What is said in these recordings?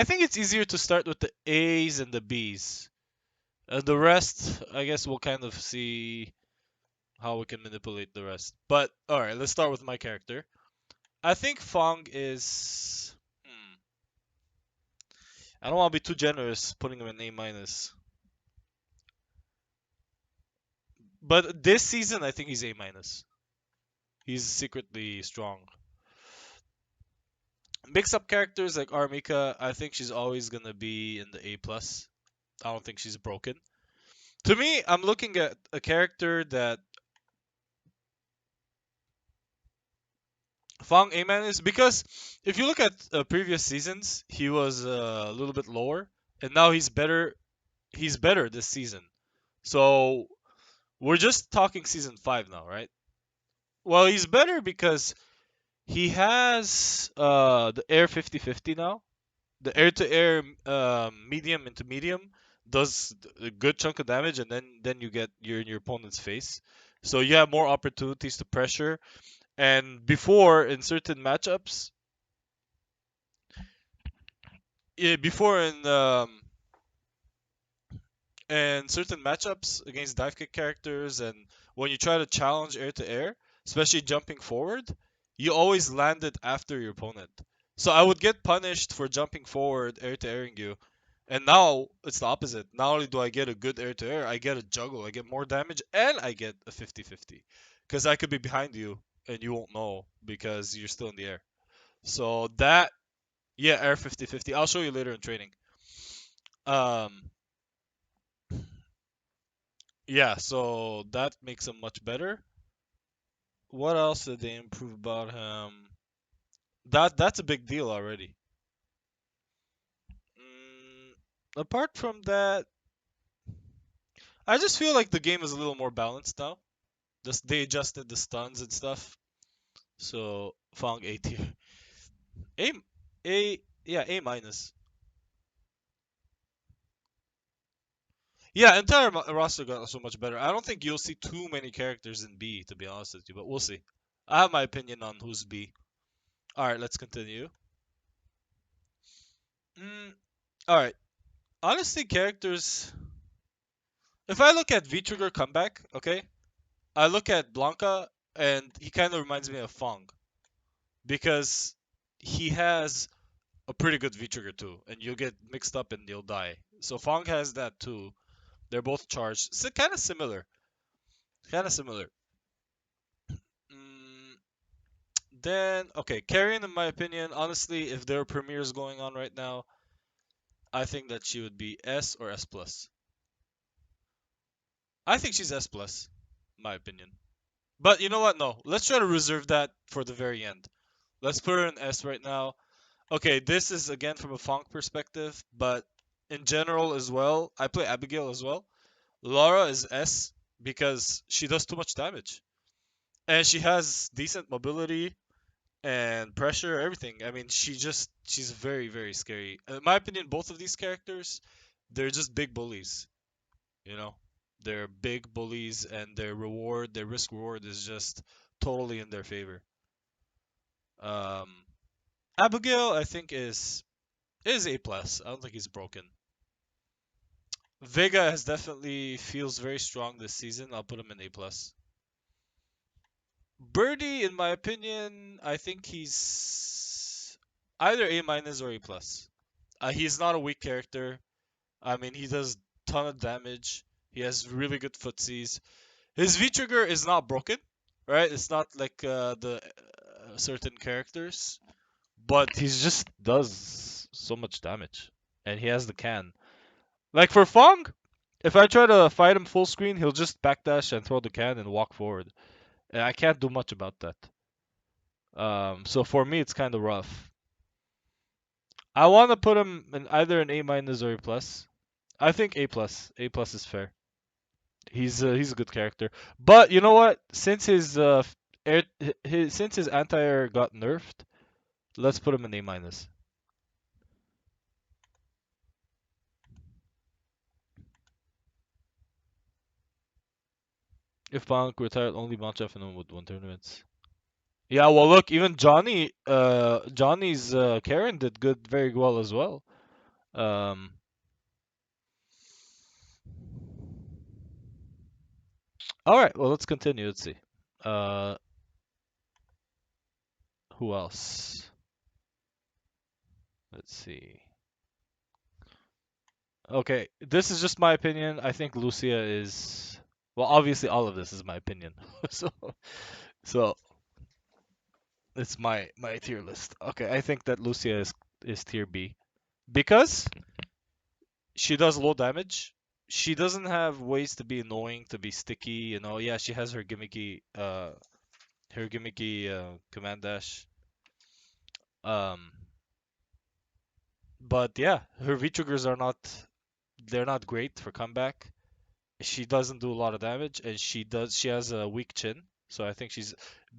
I think it's easier to start with the A's and the B's. The rest, I guess we'll kind of see how we can manipulate the rest. But alright, let's start with my character. I think F.A.N.G is. I don't want to be too generous putting him in A minus. But this season, I think he's A minus. He's secretly strong. Mix up characters like Armika, I think she's always gonna be in the A plus. I don't think she's broken. To me, I'm looking at a character that F.A.N.G A minus because if you look at previous seasons, he was a little bit lower, and now he's better. He's better this season. So we're just talking season 5 now, right? Well, he's better because he has the air 50-50 now. The air to air medium into medium does a good chunk of damage, and then you get you're in your opponent's face. So you have more opportunities to pressure. And before in certain matchups, yeah, before in certain matchups against dive kick characters, and when you try to challenge air to air, especially jumping forward, you always land it after your opponent. So I would get punished for jumping forward, air to airing you, and now it's the opposite. Not only do I get a good air to air, I get a juggle, I get more damage, and I get a 50-50. Because I could be behind you and you won't know because you're still in the air. So that, yeah, air 50-50. I'll show you later in training. Um, yeah, so that makes him much better. What else did they improve about him? That's a big deal already. Mm, apart from that, I just feel like the game is a little more balanced now. Just they adjusted the stuns and stuff. So F.A.N.G A tier. A yeah, A minus. Yeah, entire roster got so much better. I don't think you'll see too many characters in B, to be honest with you, but we'll see. I have my opinion on who's B. All right, let's continue. All right. Honestly, characters. If I look at V Trigger comeback, okay, I look at Blanca, and he kind of reminds me of F.A.N.G because he has a pretty good V Trigger too, and you'll get mixed up and you'll die. So F.A.N.G has that too. They're both charged. So kind of similar. Kind of similar. Mm, then okay, Carrion in my opinion, honestly, if there are premieres going on right now, I think that she would be S or S plus. I think she's S plus, my opinion. But you know what? No, let's try to reserve that for the very end. Let's put her in S right now. Okay, this is again from a F.A.N.G perspective, but in general as well, I play Abigail as well. Laura is S because she does too much damage. And she has decent mobility and pressure, everything. I mean, she's very, very scary. In my opinion, both of these characters, they're just big bullies, you know? They're big bullies and their risk reward is just totally in their favor. Um Abigail, I think is A plus. I don't think he's broken. Vega has definitely feels very strong this season. I'll put him in A plus. Birdie, in my opinion, I think he's either A minus or A plus. He's not a weak character. I mean, he does ton of damage. He has really good footsies. His V trigger is not broken, right? It's not like the certain characters, but he just does so much damage, and he has the can. Like for F.A.N.G, if I try to fight him full screen, he'll just backdash and throw the can and walk forward. And I can't do much about that. So for me, it's kind of rough. I want to put him in either an A minus or A plus. I think A plus. A plus is fair. He's a good character. But you know what? Since since his anti-air got nerfed, let's put him in A minus. If Bank retired, only Bancha and would win tournaments. Yeah, well, look, even Johnny's Karen did good, very well as well. Um, all right, well, let's continue. Let's see. Uh, who else? Let's see. Okay, this is just my opinion. I think Lucia is well, obviously all of this is my opinion. So so it's my tier list. Okay, I think that Lucia is tier B because she does low damage. She doesn't have ways to be annoying, to be sticky, you know. Yeah, she has her gimmicky command dash. Um but yeah, her V triggers are not they're not great for comeback. She doesn't do a lot of damage, and she has a weak chin, so I think she's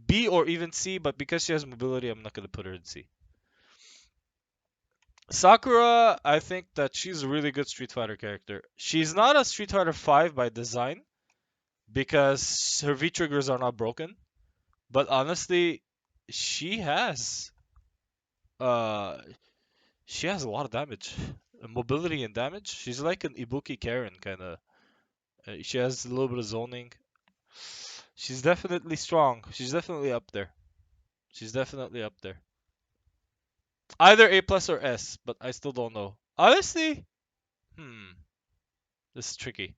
B or even C, but because she has mobility, I'm not gonna put her in C. Sakura, I think that she's a really good Street Fighter character. She's not a Street Fighter 5 by design because her V triggers are not broken, but honestly, she has uh she has a lot of damage. Mobility and damage. She's like an Ibuki Karen kind of. She has a little bit of zoning. She's definitely strong. She's definitely up there. She's definitely up there. Either A plus or S, but I still don't know. Honestly, hmm, this is tricky.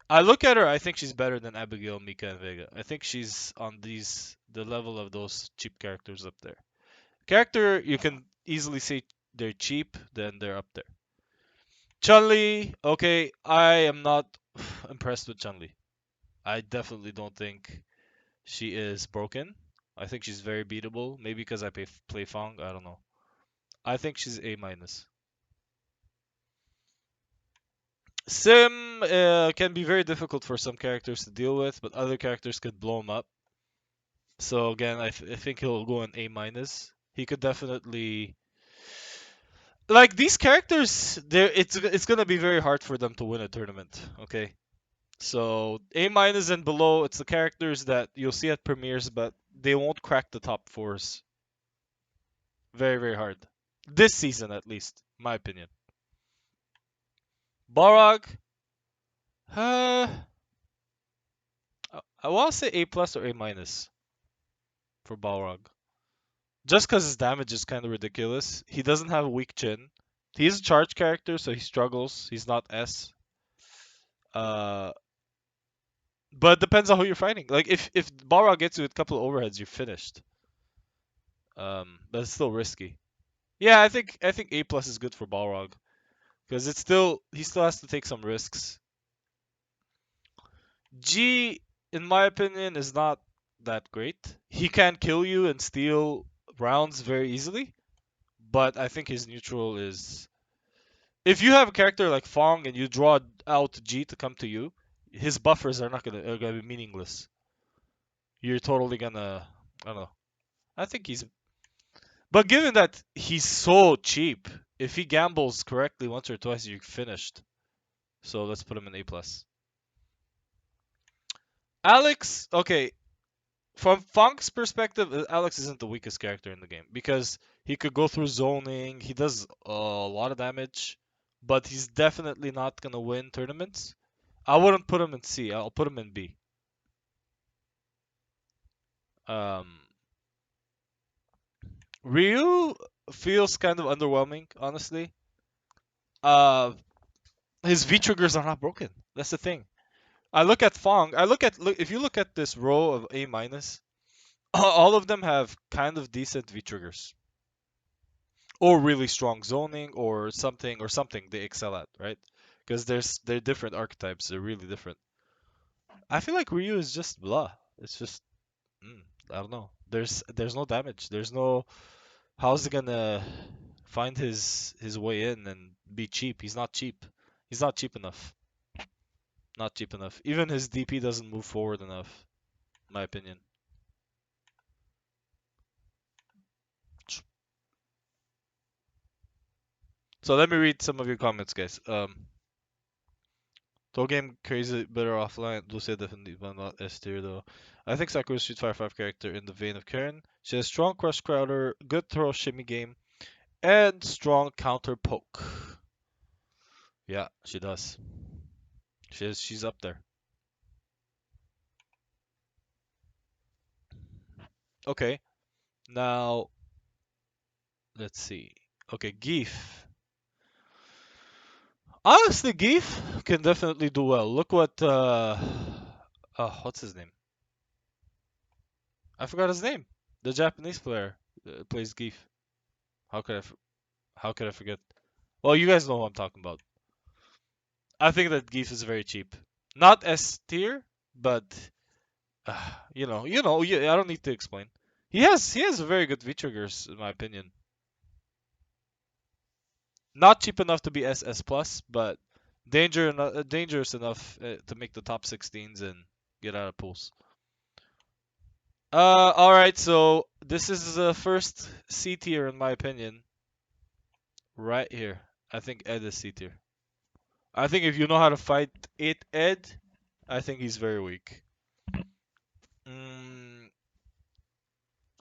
I look at her, I think she's better than Abigail, Mika, and Vega. I think she's on the level of those cheap characters up there. Character you can easily say they're cheap, then they're up there. Chun-Li, okay, I am not impressed with Chun-Li. I definitely don't think she is broken. I think she's very beatable. Maybe because I play F.A.N.G. I don't know. I think she's A minus. Sim can be very difficult for some characters to deal with, but other characters could blow him up. So again, I think he'll go an A minus. He could definitely like these characters. It's gonna be very hard for them to win a tournament. Okay, so A minus and below, it's the characters that you'll see at premieres, but they won't crack the top fours. Very very hard. This season at least, my opinion. Balrog, uh, I want to say A plus or A minus for Balrog. Just because his damage is kind of ridiculous. He doesn't have a weak chin. He's a charge character, so he struggles. He's not S. Uh, but it depends on who you're fighting. Like if Balrog gets you with a couple of overheads, you're finished. But it's still risky. Yeah, I think A plus is good for Balrog because it's still he still has to take some risks. G, in my opinion, is not that great. He can kill you and steal rounds very easily, but I think his neutral is if you have a character like F.A.N.G and you draw out G to come to you, his buffers are gonna be meaningless. You're totally gonna I don't know. I think he's but given that he's so cheap, if he gambles correctly once or twice, you're finished. So let's put him in A plus. Alex, okay, from Funk's perspective, Alex isn't the weakest character in the game because he could go through zoning. He does a lot of damage, but he's definitely not gonna win tournaments. I wouldn't put him in C. I'll put him in B. Um, Ryu feels kind of underwhelming, honestly. Uh, his V triggers are not broken. That's the thing. I look at Fong. If you look at this row of A minus, all of them have kind of decent V triggers or really strong zoning or something they excel at, right? Because they're different archetypes. They're really different. I feel like Ryu is just blah. It's just mm, I don't know. There's no damage. There's no how's he gonna find his way in and be cheap? He's not cheap. He's not cheap enough. Not cheap enough. Even his DP doesn't move forward enough, in my opinion. So let me read some of your comments, guys. Toe game crazy better offline. Lucia definitely, but not S tier though. I think Sakura's Street Fighter 5 character in the vein of Karen. She has strong crush crowder, good throw shimmy game, and strong counter poke. Yeah, she does. She's up there. Okay, now let's see. Okay, Geef. Honestly, Geef can definitely do well. Look what what's his name? I forgot his name. The Japanese player plays Geef. How could how could I forget? Well, you guys know who I'm talking about. I think that Geef is very cheap. Not S tier, but I don't need to explain. He has very good V triggers in my opinion. Not cheap enough to be SS plus, but dangerous enough to make the top 16s and get out of pools. All right, so this is the first C tier in my opinion, right here. I think Ed is C tier. I think if you know how to fight Ed, I think he's very weak. Mm,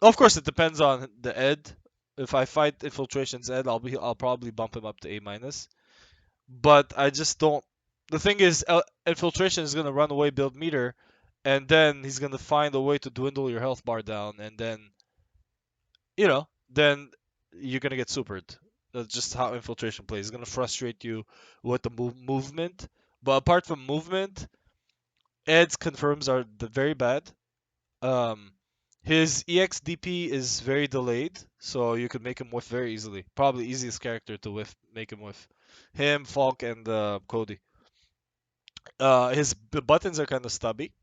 of course, it depends on the Ed. If I fight Infiltration's Ed, I'll probably bump him up to A minus. But I just don't. The thing is, Infiltration is gonna run away, build meter, and then he's gonna find a way to dwindle your health bar down, and then you're gonna get supered. That's just how Infiltration plays. It's gonna frustrate you with the movement. But apart from movement, Ed's confirms are very bad. Um, his EXDP is very delayed, so you could make him whiff very easily. Probably easiest character to make him whiff. Him, Falk, and Cody. His buttons are kind of stubby.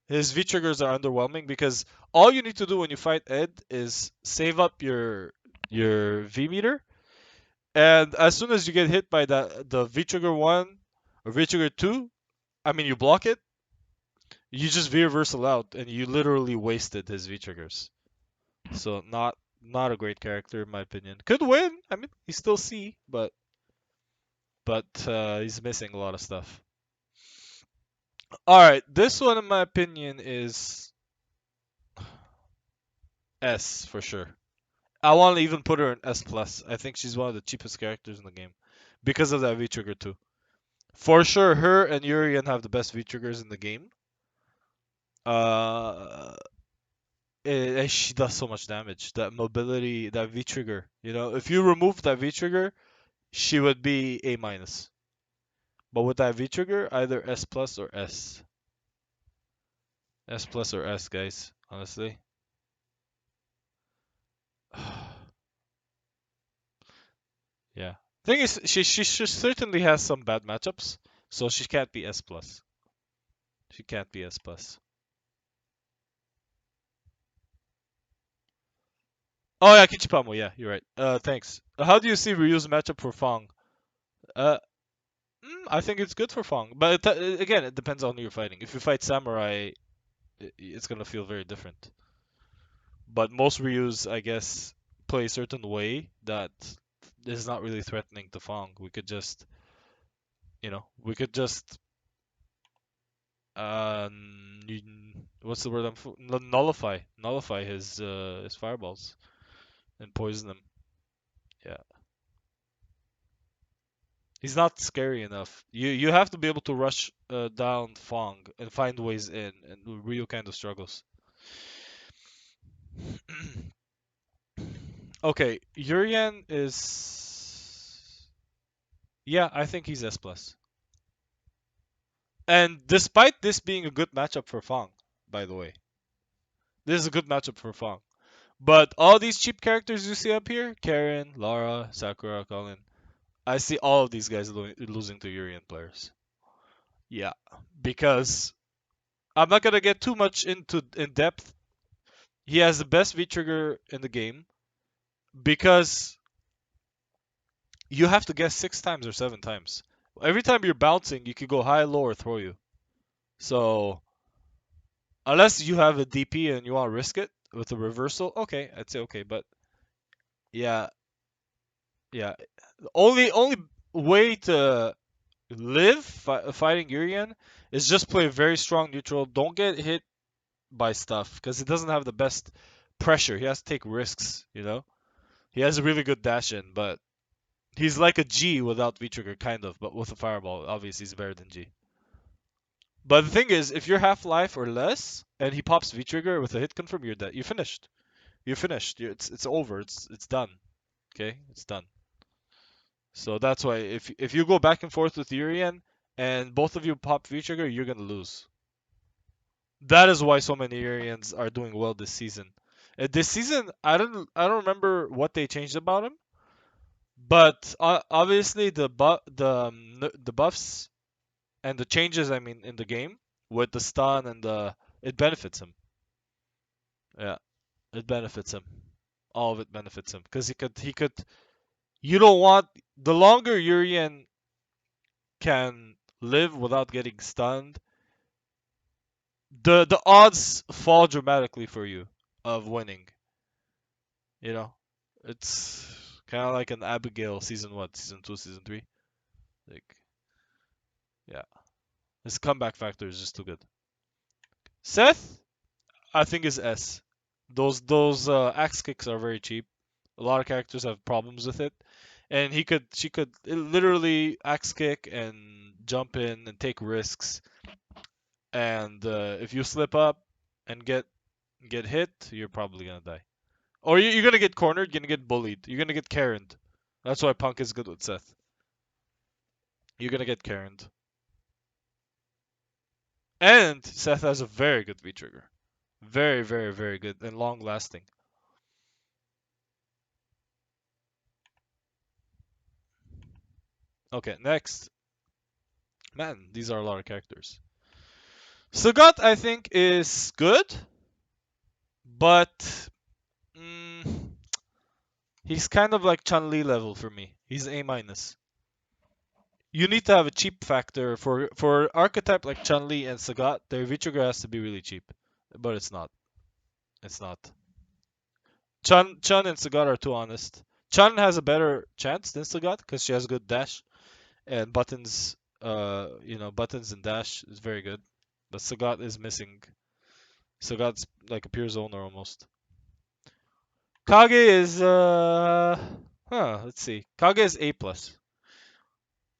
His V triggers are underwhelming because all you need to do when you fight Ed is save up your V meter, and as soon as you get hit by the V trigger 1 or V trigger 2, I mean you block it, you just V reversal out, and you literally wasted his V triggers. So not a great character in my opinion. Could win. I mean he's still C, but he's missing a lot of stuff. All right, this one in my opinion is S for sure. I want to even put her in S plus. I think she's one of the cheapest characters in the game because of that V trigger too. For sure, her and Urian have the best V triggers in the game. Uh, she does so much damage. That mobility, that V trigger. If you remove that V trigger, she would be A minus. But with that V trigger, either S plus or S. S plus or S, guys. Honestly. Yeah. Thing is, she certainly has some bad matchups, so she can't be S plus. She can't be S plus. Oh yeah, Kichipamo. Yeah, you're right. Thanks. How do you see Ryu's matchup for Fang? Uh, I think it's good for Fang, but again, it depends on who you're fighting. If you fight Samurai, it's gonna feel very different. But most Ryus, I guess, play a certain way that is not really threatening to Fang. We could just uh, what's the word nullify his fireballs and poison them. Yeah. He's not scary enough. You have to be able to rush down Fong and find ways in, and Ryu kind of struggles. Okay, Urian is, yeah, I think he's S plus. And despite this being a good matchup for Fong, by the way, this is a good matchup for Fong. But all these cheap characters you see up here, Karen, Lara, Sakura, Colin, I see all of these guys losing to Urian players. Yeah, because I'm not gonna get too much in depth. He has the best V trigger in the game because you have to guess 6 times or 7 times. Every time you're bouncing, you could go high, low, or throw you. So unless you have a DP and you want to risk it with a reversal, okay, I'd say okay. But yeah, yeah, the only way to live fighting Urian is just play very strong neutral. Don't get hit by stuff because he doesn't have the best pressure. He has to take risks. He has a really good dash in, but he's like a G without V-trigger, kind of, but with a fireball. Obviously, he's better than G. But the thing is, if you're half-life or less, and he pops V-trigger with a hit confirm, you're dead. You're finished. You're finished. It's over. It's done. Okay, it's done. So that's why if you go back and forth with Urian and both of you pop V-trigger, you're gonna lose. That is why so many Urians are doing well this season. This season, I don't remember what they changed about him, but obviously the buffs and the changes, I mean, in the game with the stun and the it benefits him. Yeah, it benefits him. All of it benefits him because he could. You don't want the longer Urian can live without getting stunned, the odds fall dramatically for you of winning. You know, it's kind of like an Abigail season what, season two, season three. Like, yeah, his comeback factor is just too good. Seth, I think is S. Those axe kicks are very cheap. A lot of characters have problems with it, and she could literally axe kick and jump in and take risks. And if you slip up and get hit, you're probably gonna die. Or you're gonna get cornered, you're gonna get bullied, you're gonna get Karened. That's why Punk is good with Seth. You're gonna get Karened. And Seth has a very good V trigger. Very, very, very good and long lasting. Okay, next. Man, these are a lot of characters. Sagat, I think, is good, but mm, he's kind of like Chun Li level for me. He's A minus. You need to have a cheap factor for archetype like Chun Li and Sagat. Their V trigger has to be really cheap, but it's not. It's not. Chun and Sagat are too honest. Chun has a better chance than Sagat because she has good dash and buttons. Buttons and dash is very good, but Sagat is missing. Sagat's like a pure zoner almost. Kage is let's see. Kage is A plus.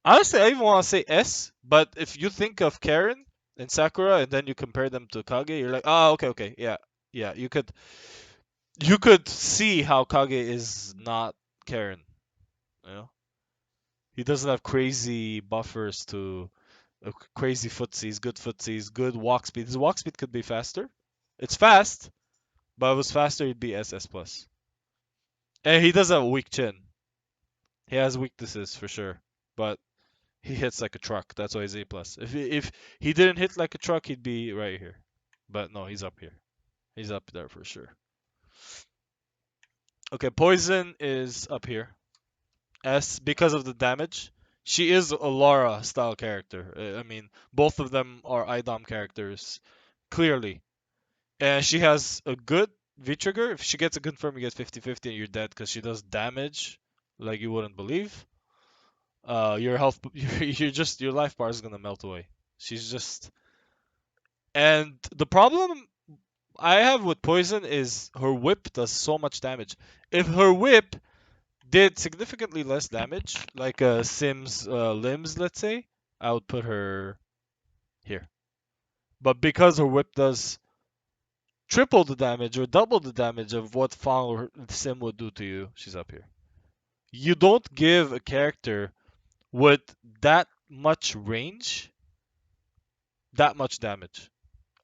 Honestly, I even want to say S, but if you think of Karen and Sakura and then you compare them to Kage, you're like, oh, okay, okay, yeah, yeah. You could see how Kage is not Karen. You know, he doesn't have crazy buffers to crazy footsies, good footsies, good walk speed. His walk speed could be faster. It's fast, but if it was faster, it'd be SS plus. And he does have a weak chin. He has weaknesses for sure, but he hits like a truck. That's why he's A plus. If he didn't hit like a truck, he'd be right here. But no, he's up here. He's up there for sure. Okay, Poison is up here. S because of the damage. She is a Lara style character. I mean, both of them are IDOM characters, clearly. And she has a good V trigger. If she gets a confirm, you get 50-50 and you're dead because she does damage like you wouldn't believe. Your health, your life bar is gonna melt away. She's just, and the problem I have with Poison is her whip does so much damage. If her whip did significantly less damage, like Sim's limbs, let's say, I would put her here. But because her whip does triple the damage or double the damage of what F.A.N.G or Sim would do to you, she's up here. You don't give a character with that much range that much damage.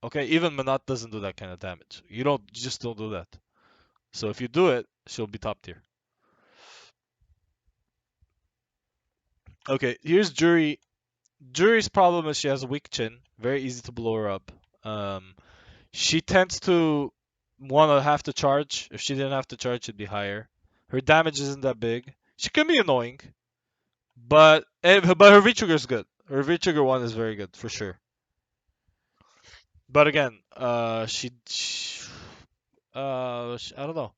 Okay, even Manat doesn't do that kind of damage. You just don't do that. So if you do it, she'll be top tier. Okay, here's Jury. Jury's problem is she has a weak chin. Very easy to blow her up. She tends to want to have to charge. If she didn't have to charge, it'd be higher. Her damage isn't that big. She can be annoying, but her V trigger is good. Her V trigger one is very good for sure. But again, I don't know.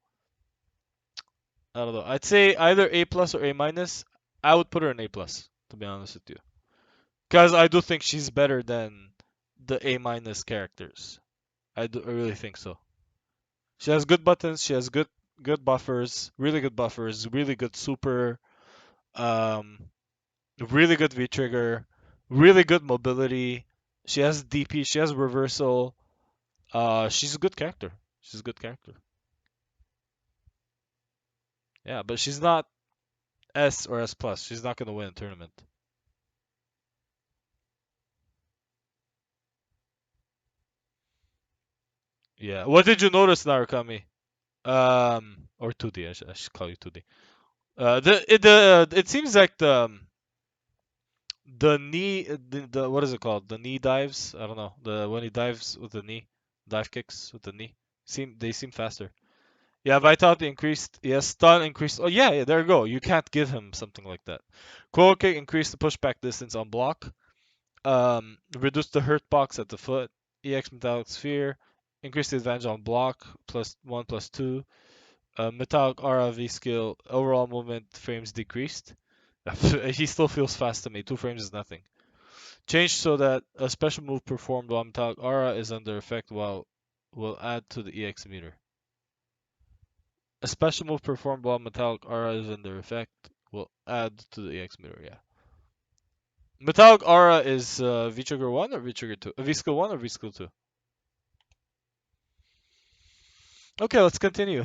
I don't know. I'd say either A plus or A minus. I would put her in A plus, to be honest with you, because I do think she's better than the A minus characters. I really think so. She has good buttons. She has good buffers, really good super, um, really good V trigger, really good mobility. She has DP, she has reversal. She's a good character. She's a good character. Yeah, but she's not S or S plus. She's not gonna win a tournament. Yeah. What did you notice, Narukami? Or 2D. I should call you 2D. It seems like the knee the what is it called? The knee dives. I don't know. The when he dives with the knee, dive kicks with the knee. They seem faster. Yeah, vitality increased. Yes, stun increased. Oh yeah, yeah. There you go. You can't give him something like that. Coil kick increased the pushback distance on block. Reduce the hurt box at the foot. EX Metallic Sphere. Increase the advantage on block. +1, +2. Metallic Aura V skill. Overall movement frames decreased. He still feels fast to me. 2 frames is nothing. Change so that a special move performed while Metallic Aura is under effect while will add to the EX meter. A special move performed while Metallic Aura is under effect will add to the EX meter, yeah. Metallic Aura is V trigger 1 or V trigger 2? V skill 1 or V skill 2? Okay, let's continue.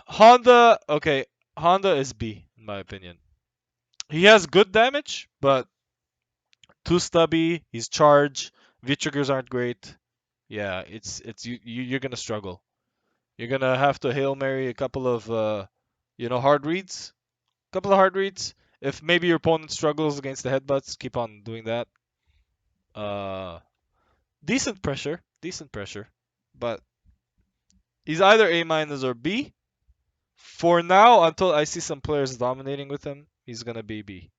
Honda, okay, Honda is B in my opinion. He has good damage, but too stubby. He's charged. V triggers aren't great. Yeah, it's you're gonna struggle. You're gonna have to Hail Mary a couple of hard reads. Couple of hard reads. If maybe your opponent struggles against the headbutts, keep on doing that. Uh, decent pressure, but he's either A minus or B. For now, until I see some players dominating with him, he's gonna be B.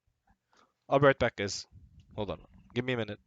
I'll be right back, guys. Hold on. Give me a minute.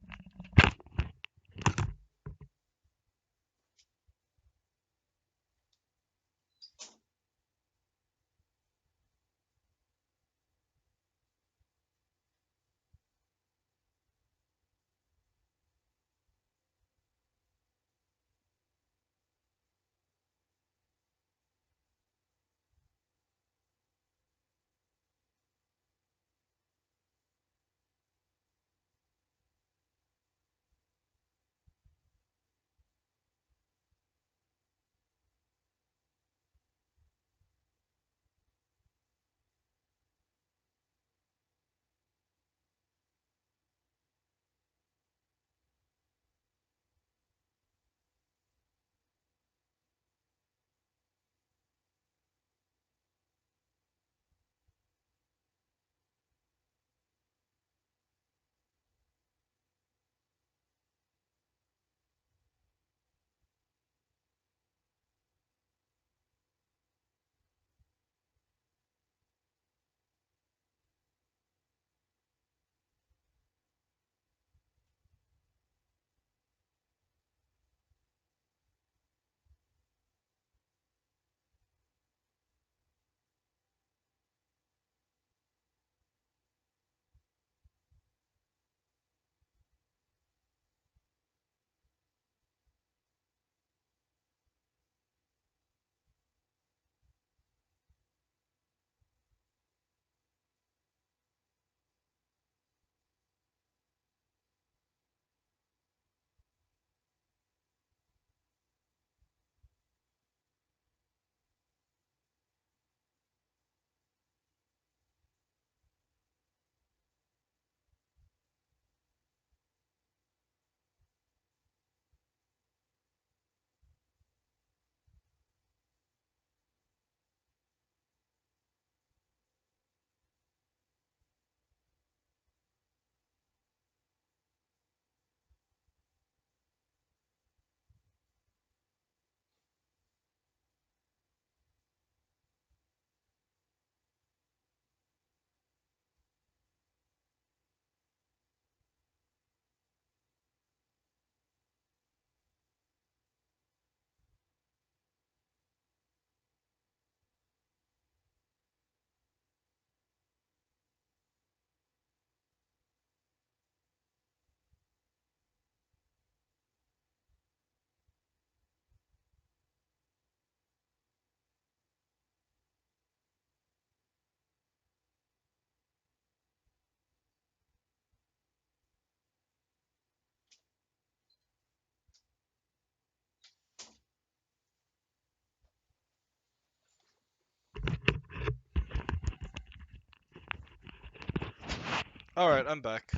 All right, I'm back.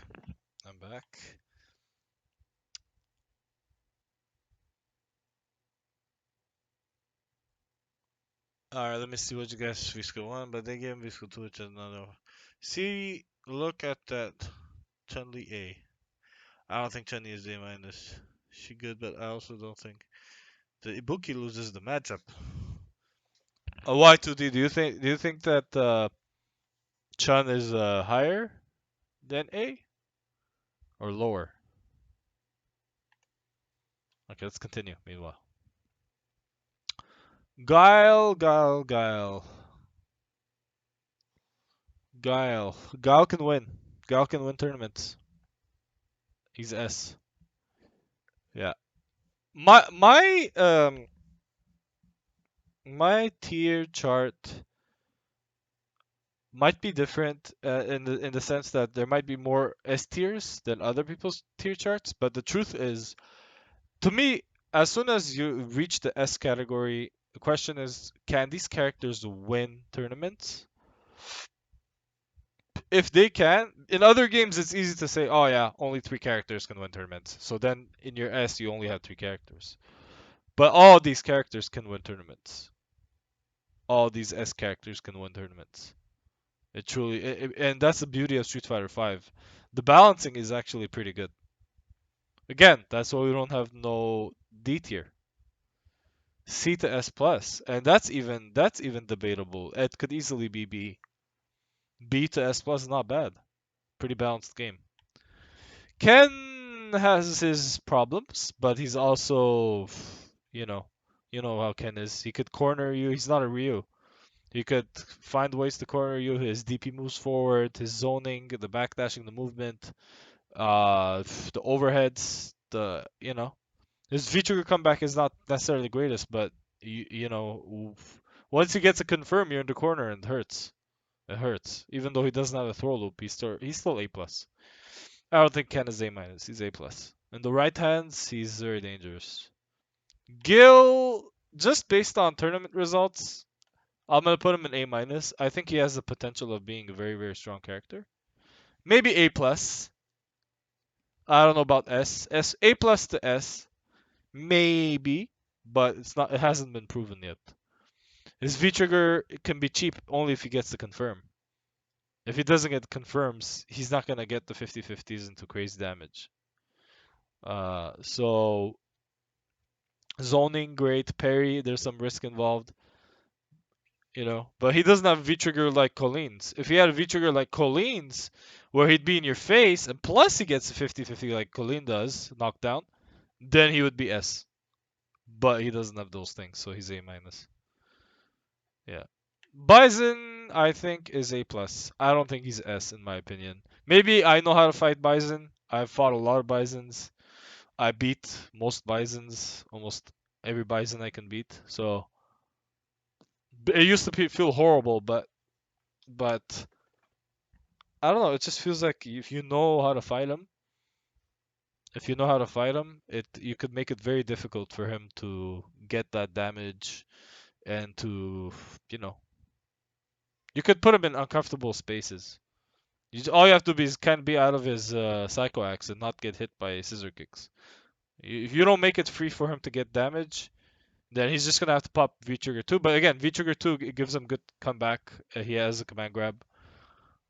I'm back. All right, let me see what you guys Visco 1, but they gave him Visco 2, which is another. See, look at that. Chun-Li A. I don't think Chun-Li is A minus. She good, but I also don't think the Ibuki loses the matchup. A Y2D. Do you think that Chun is higher than A or lower? Okay, let's continue. Meanwhile, Guile. Guile can win. Guile can win tournaments. He's S. Yeah. My tier chart might be different in the sense that there might be more S tiers than other people's tier charts, but the truth is, to me, as soon as you reach the S category, the question is, can these characters win tournaments? If they can, in other games it's easy to say, oh yeah, only three characters can win tournaments. So then in your S you only have three characters. But all these characters can win tournaments. All these S characters can win tournaments. And that's the beauty of Street Fighter 5. The balancing is actually pretty good. Again, that's why we don't have no D tier. C to S plus, and that's even debatable. It could easily be B. B to S plus is not bad. Pretty balanced game. Ken has his problems, but he's also, you know, you know how Ken is. He could corner you. He's not a Ryu. He could find ways to corner you. His DP moves forward, his zoning, the backdashing, the movement, the overheads, his feature comeback is not necessarily the greatest, but once he gets a confirm, you're in the corner and it hurts. It hurts. Even though he doesn't have a throw loop, he's still A plus. I don't think Ken is A minus. He's A plus. In the right hands, he's very dangerous. Gil, just based on tournament results, I'm gonna put him in A minus. I think he has the potential of being a very, very strong character. Maybe A plus. I don't know about S. A plus to S, maybe, but it's not. It hasn't been proven yet. His V trigger can be cheap only if he gets the confirm. If he doesn't get confirms, he's not gonna get the 50/50s into crazy damage. So zoning great, parry. There's some risk involved. But he doesn't have V-trigger like Colleen's. If he had a V-trigger like Colleen's, where he'd be in your face, and plus he gets a 50/50 like Colleen does, knockdown, then he would be S. But he doesn't have those things, so he's A minus. Yeah. Bison, I think, is A plus. I don't think he's S in my opinion. Maybe I know how to fight Bison. I've fought a lot of Bisons. I beat most Bisons, almost every Bison I can beat. So it used to feel horrible, but I don't know. It just feels like if you know how to fight him, it you could make it very difficult for him to get that damage and to you know you could put him in uncomfortable spaces. All you have to be is kind of be out of his psycho axe and not get hit by scissor kicks. If you don't make it free for him to get damage, then he's just gonna have to pop V trigger 2. But again, V trigger 2 gives him good comeback. He has a command grab.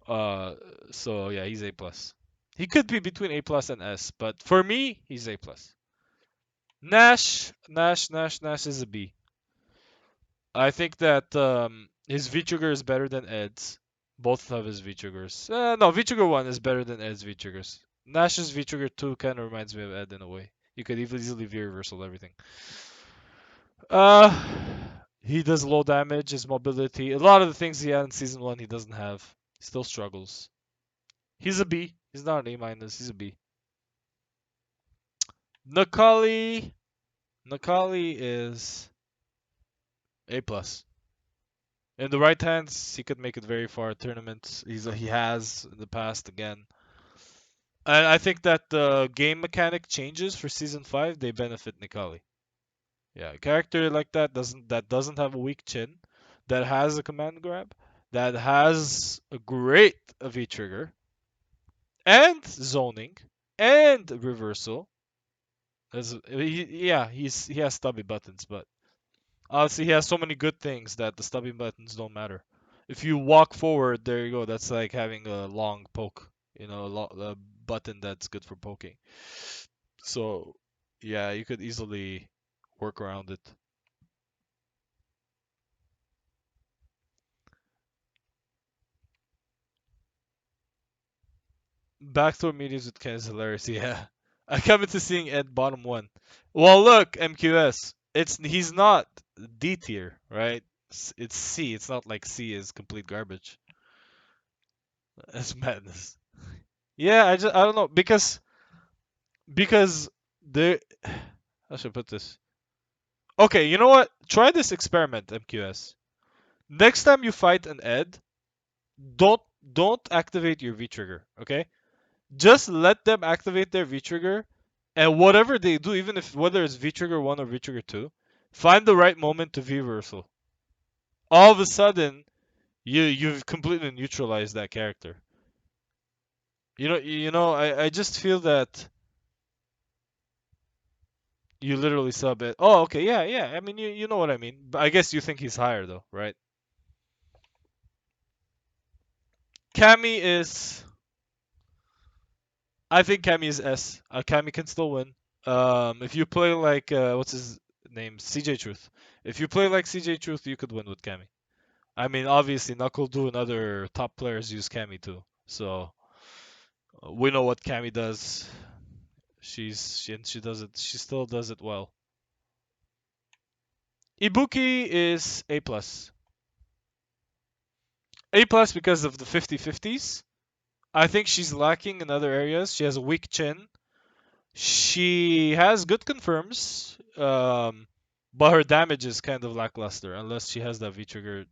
Uh, so yeah, he's A plus. He could be between A plus and S, but for me, he's A plus. Nash is a B. I think that his V trigger is better than Ed's. Both of his V triggers. No, V trigger 1 is better than Ed's V triggers. Nash's V trigger 2 kind of reminds me of Ed in a way. You could easily V reversal everything. Uh, he does low damage, his mobility. A lot of the things he had in season 1 he doesn't have. He still struggles. He's a B. He's not an A minus. He's a B. Nakali. Nakali is A plus. In the right hands, he could make it very far at tournaments. He has in the past again. And I think that the game mechanic changes for season 5. They benefit Nikali. Yeah, a character like that doesn't have a weak chin, that has a command grab, that has a great V trigger. and zoning and reversal. Yeah, he has stubby buttons, but honestly, he has so many good things that the stubby buttons don't matter. If you walk forward, there you go. That's like having a long poke, a button that's good for poking. So, yeah, you could easily work around it. Backdoor meetings with Ken is hilarious. Yeah, I come into seeing Ed bottom one. Well, look, MQS. He's not D tier, right? It's C. It's not like C is complete garbage. That's madness. Yeah, I don't know because there. I should put this. Okay, you know what? Try this experiment, MQS. Next time you fight an Ed, don't don't activate your V trigger. Okay, just let them activate their V trigger, and whatever they do, even if whether it's V trigger 1 or V trigger 2, find the right moment to V reversal. All of a sudden, you've completely neutralized that character. I just feel that you literally sub it. Oh, okay, yeah, yeah. I mean, you know what I mean. But I guess you think he's higher though, right? Cammy is. I think Cammy is S. Cammy can still win. If you play like what's his name, CJ Truth. If you play like CJ Truth, you could win with Cammy. I mean, obviously, Knuckle and other top players use Cammy too. So we know what Cammy does. She does it. She still does it well. Ibuki is A plus. A plus because of the 50-50s. I think she's lacking in other areas. She has a weak chin. She has good confirms, but her damage is kind of lackluster unless she has that V trigger.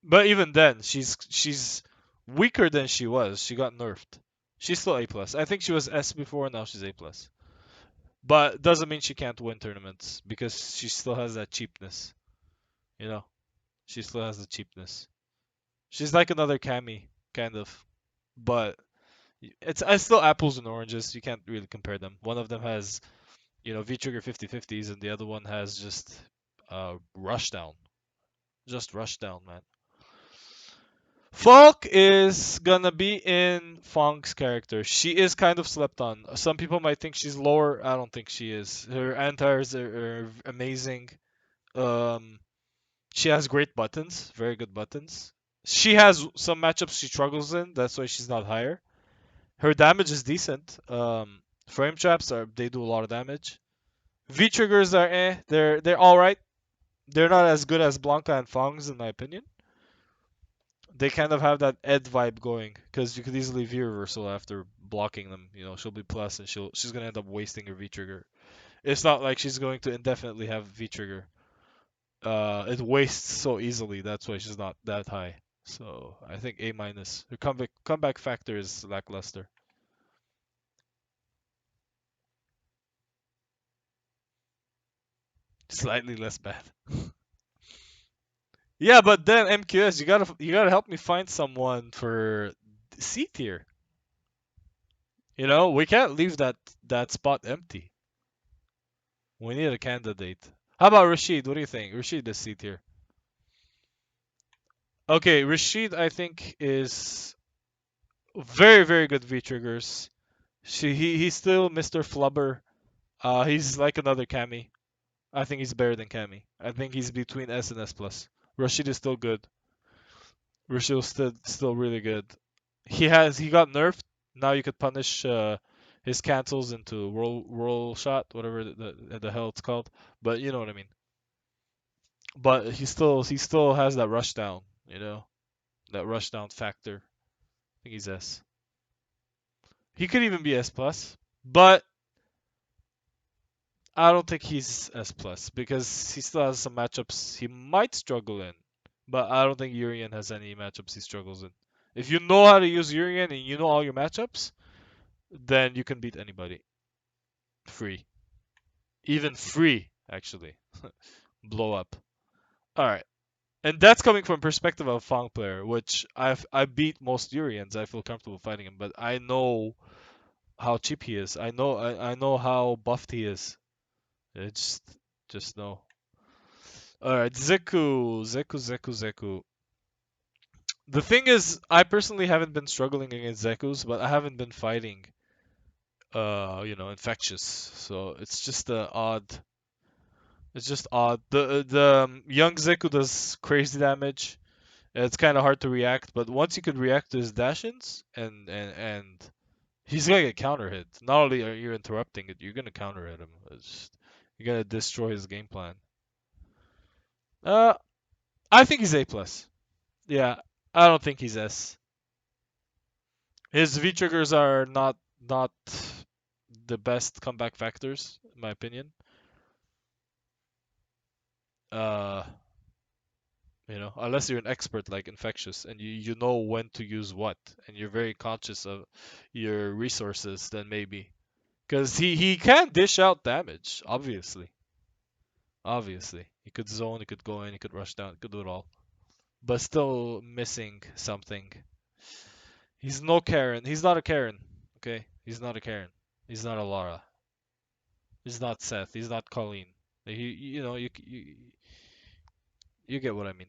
But even then, she's weaker than she was. She got nerfed. She's still A plus. I think she was S before. Now she's A plus. But doesn't mean she can't win tournaments because she still has that cheapness. You know, she still has the cheapness. She's like another Cammy, kind of. But it's still apples and oranges. You can't really compare them. One of them has V trigger 50-50s, and the other one has just rush down. Just rush down, man. Falk is gonna be in Fong's character. She is kind of slept on. Some people might think she's lower. I don't think she is. Her anti-airs are amazing. Um, she has great buttons, very good buttons. She has some matchups she struggles in. That's why she's not higher. Her damage is decent. Frame traps they do a lot of damage. V triggers are they're all right. They're not as good as Blanca and F.A.N.G's in my opinion. They kind of have that Ed vibe going because you could easily V reversal after blocking them. She'll be plus and she's gonna end up wasting her V trigger. It's not like she's going to indefinitely have V trigger. It wastes so easily. That's why she's not that high. So I think A minus. Her comeback factor is lackluster. Slightly less bad. Yeah, but then MQS, you gotta help me find someone for C tier. We can't leave that spot empty. We need a candidate. How about Rashid? What do you think? Rashid is C tier. Okay, Rashid I think is very very good V triggers. He's still Mr. Flubber. He's like another Cammy. I think he's better than Cammy. I think he's between S and S plus. Rashid is still good. Rashid is still really good. He got nerfed. Now you could punish his cancels into roll shot, whatever the hell it's called. But you know what I mean. But he still has that rush down, that rush down factor. I think he's S. He could even be S plus, but I don't think he's S plus because he still has some matchups he might struggle in. But I don't think Urian has any matchups he struggles in. If you know how to use Urian and you know all your matchups, then you can beat anybody. Free. Even free, actually. Blow up. Alright. And that's coming from perspective of a F.A.N.G player, which I beat most Urians. I feel comfortable fighting him, but I know how cheap he is. I know how buffed he is. It's just know. All right, Zeku. The thing is, I personally haven't been struggling against Zekus, but I haven't been fighting, infectious. So it's just odd. It's just odd. The young Zeku does crazy damage. It's kind of hard to react, but once you could react to his dash-ins and he's gonna get counter hit. Not only are you interrupting it, you're gonna counter hit him. You're gonna destroy his game plan. Uh, I think he's A plus. Yeah, I don't think he's S. His V triggers are not the best comeback factors, in my opinion. Uh, unless you're an expert like Infectious and you know when to use what, and you're very conscious of your resources, then maybe. Because he can dish out damage, obviously. Obviously. He could zone, he could go in, he could rush down, he could do it all. But still missing something. He's no Karen. He's not a Karen. Okay? He's not a Karen. He's not a Lara. He's not Seth. He's not Colleen. You get what I mean.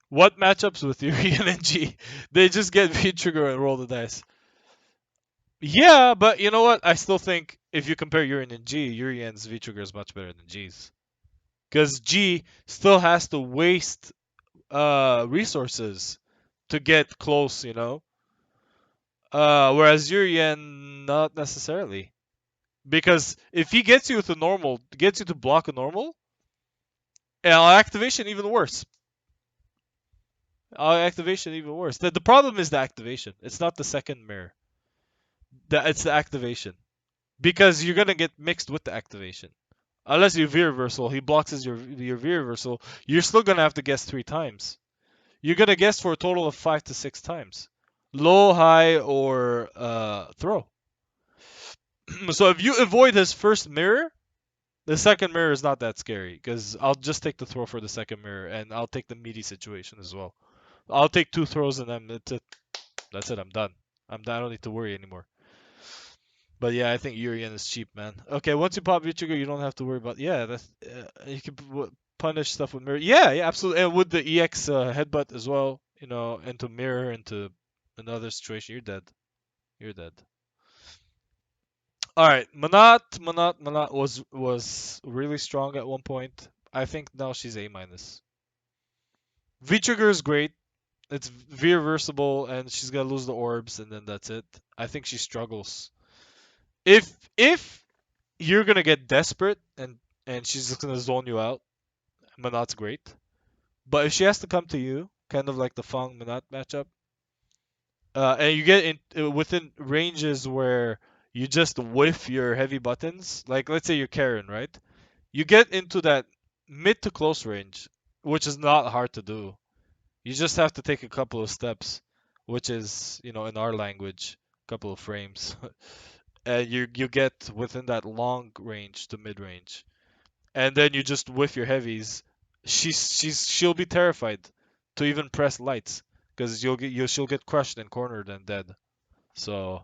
What matchups with Yuri and NG? They just get V trigger and roll the dice. Yeah, but you know what? I still think if you compare Urian and G, Urian's V trigger is much better than G's. Because G still has to waste resources to get close, whereas Urian not necessarily. Because if he gets you to normal, gets you to block a normal, activation even worse. Activation even worse. The problem is the activation. It's not the second mirror. It's the activation. Because you're gonna get mixed with the activation. Unless you V reversal, he blocks your V reversal. You're still gonna have to guess 3 times. You're gonna guess for a total of 5 to 6 times. Low, high, or throw. So if you avoid his first mirror, the second mirror is not that scary because I'll just take the throw for the second mirror and I'll take the meaty situation as well. I'll take 2 throws and then that's it. That's it. I'm done. I don't need to worry anymore. But yeah, I think Urian is cheap, man. Okay, once you pop V-Trigger, you don't have to worry about. Yeah, that's you can punish stuff with mirror. Yeah, yeah, absolutely. And with the EX headbutt as well, into mirror, into another situation, you're dead. You're dead. All right, Manat was really strong at one point. I think now she's A minus. V-Trigger is great. It's V reversible, and she's gonna lose the orbs, and then that's it. I think she struggles. If you're gonna get desperate and she's just gonna zone you out, Manat's great. But if she has to come to you, kind of like the F.A.N.G Manat matchup, and you get within ranges where you just whiff your heavy buttons, like let's say you're Karen, right? You get into that mid to close range, which is not hard to do. You just have to take a couple of steps, which is, in our language, a couple of frames. And you get within that long range to mid range. And then you just whiff your heavies. She'll be terrified to even press lights because she'll get crushed and cornered and dead. So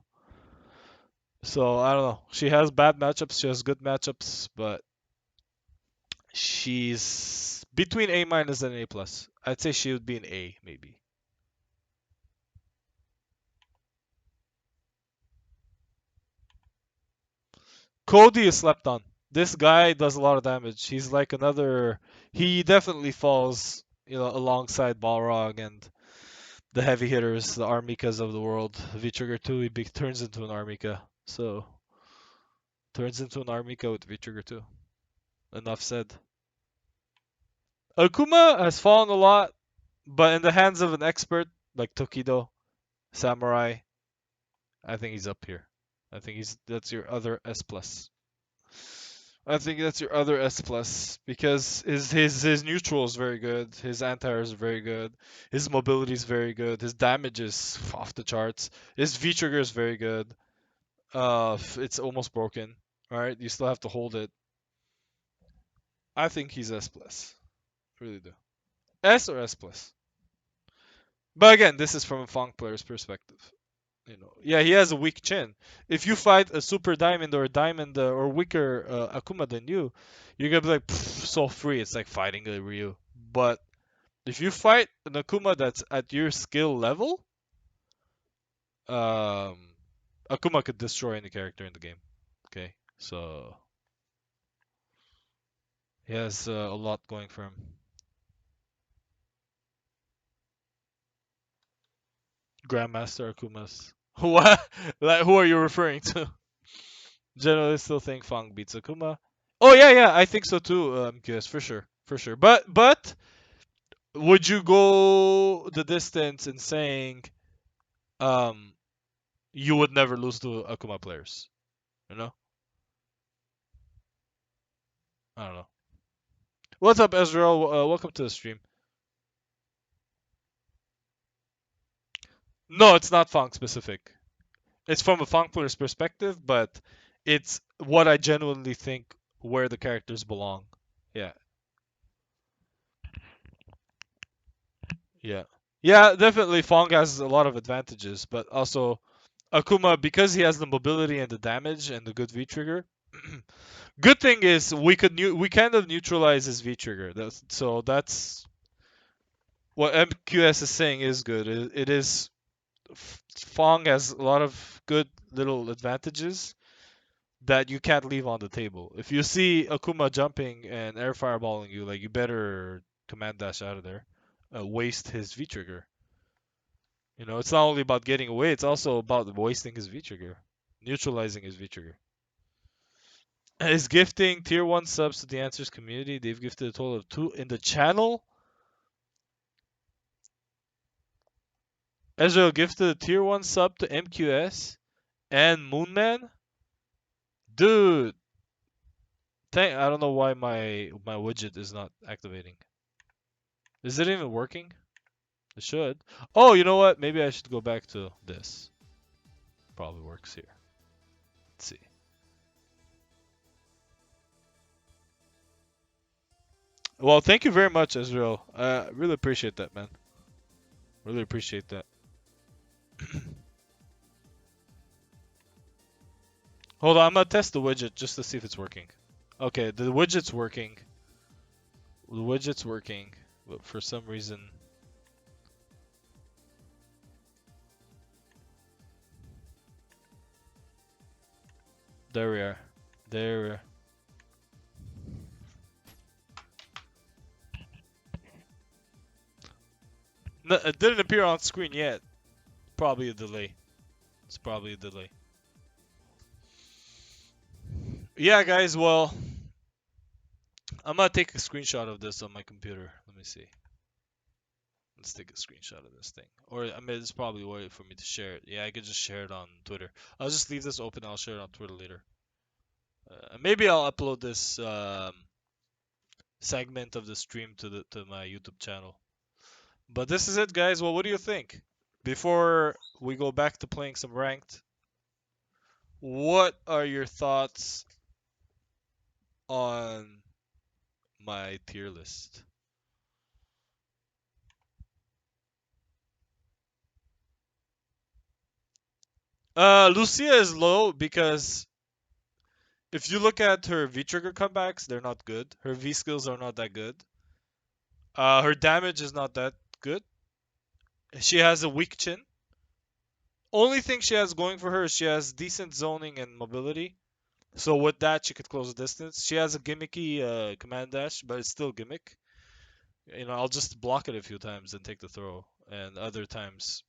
I don't know. She has bad matchups. She has good matchups, but she's between A minus and A plus. I'd say she would be an A maybe. Cody is slept on. This guy does a lot of damage. He's like another. He definitely falls, alongside Balrog and the heavy hitters, the Armikas of the world. V Trigger 2, turns into an Armika. So, turns into an Armika with V Trigger 2. Enough said. Akuma has fallen a lot, but in the hands of an expert like Tokido, Samurai, I think he's up here. I think that's your other S plus. I think that's your other S plus because his neutral is very good. His anti is very good. His mobility is very good. His damage is off the charts. His V trigger is very good. It's almost broken. All right, you still have to hold it. I think he's S plus. Really do. S or S plus. But again, this is from a Fang player's perspective. Yeah, he has a weak chin. If you fight a super diamond or a diamond or weaker Akuma than you, you're gonna be like so free. It's like fighting a Ryu. But if you fight an Akuma that's at your skill level, um, Akuma could destroy any character in the game. Okay, so he has a lot going for him. Grandmaster Akumas. What? Like, who are you referring to? Generally, still think Fang beats Akuma. Oh yeah, yeah, I think so too. Yes, for sure, for sure. But would you go the distance in saying um you would never lose to Akuma players? You know? I don't know. What's up, Ezreal? Welcome to the stream. No, it's not Fang specific. It's from a Fang player's perspective, but it's what I genuinely think where the characters belong. Yeah, yeah, yeah. Definitely, Fang has a lot of advantages, but also Akuma, because he has the mobility and the damage and the good V trigger. Good thing is we kind of neutralize his V trigger. That's what MQS is saying is good. It is Fong has a lot of good little advantages that you can't leave on the table. If you see Akuma jumping and air fireballing you, like you better command dash out of there. Waste his V trigger. It's not only about getting away, it's also about wasting his V trigger, neutralizing his V trigger. Is gifting tier 1 subs to the Ancer's community. They've gifted a total of 2 in the channel. Ezreal gifted a tier 1 sub to MQS and Moonman. Dude, I don't know why my widget is not activating. Is it even working? It should. Oh, you know what? Maybe I should go back to this. Probably works here. Let's see. Well, thank you very much, Ezreal. I really appreciate that, man. Really appreciate that. Hold on, I'm gonna test the widget just to see if it's working. Okay, the widget's working. The widget's working, but for some reason. There we are. There. No, it didn't appear on screen yet. Probably a delay. It's probably a delay. Yeah, guys. Well, I'm gonna take a screenshot of this on my computer. Let me see. Let's take a screenshot of this thing. Or I mean, it's probably a way for me to share it. Yeah, I could just share it on Twitter. I'll just leave this open. I'll share it on Twitter later. Maybe I'll upload this segment of the stream to my YouTube channel. But this is it, guys. Well, what do you think? Before we go back to playing some ranked, what are your thoughts on my tier list? Lucia is low because if you look at her V trigger comebacks, they're not good. Her V skills are not that good. Her damage is not that good. She has a weak chin. Only thing she has going for her is she has decent zoning and mobility. So with that, she could close the distance. She has a gimmicky command dash, but it's still gimmick. I'll just block it a few times and take the throw. And other times,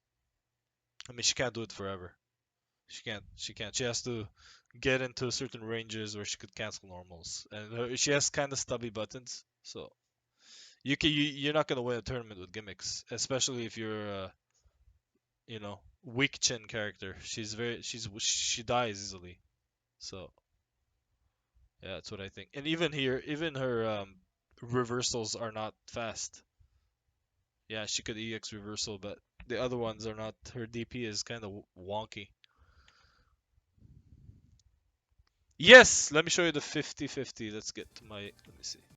I mean, she can't do it forever. She can't. She can't. She has to get into certain ranges where she could cancel normals, and she has kind of stubby buttons. So you're not gonna win a tournament with gimmicks, especially if you're weak chin character. She dies easily. So yeah, that's what I think. And even here, even her reversals are not fast. Yeah, she could EX reversal, but the other ones are not. Her DP is kind of wonky. Yes, let me show you the 50-50. Let's get to my. Let me see.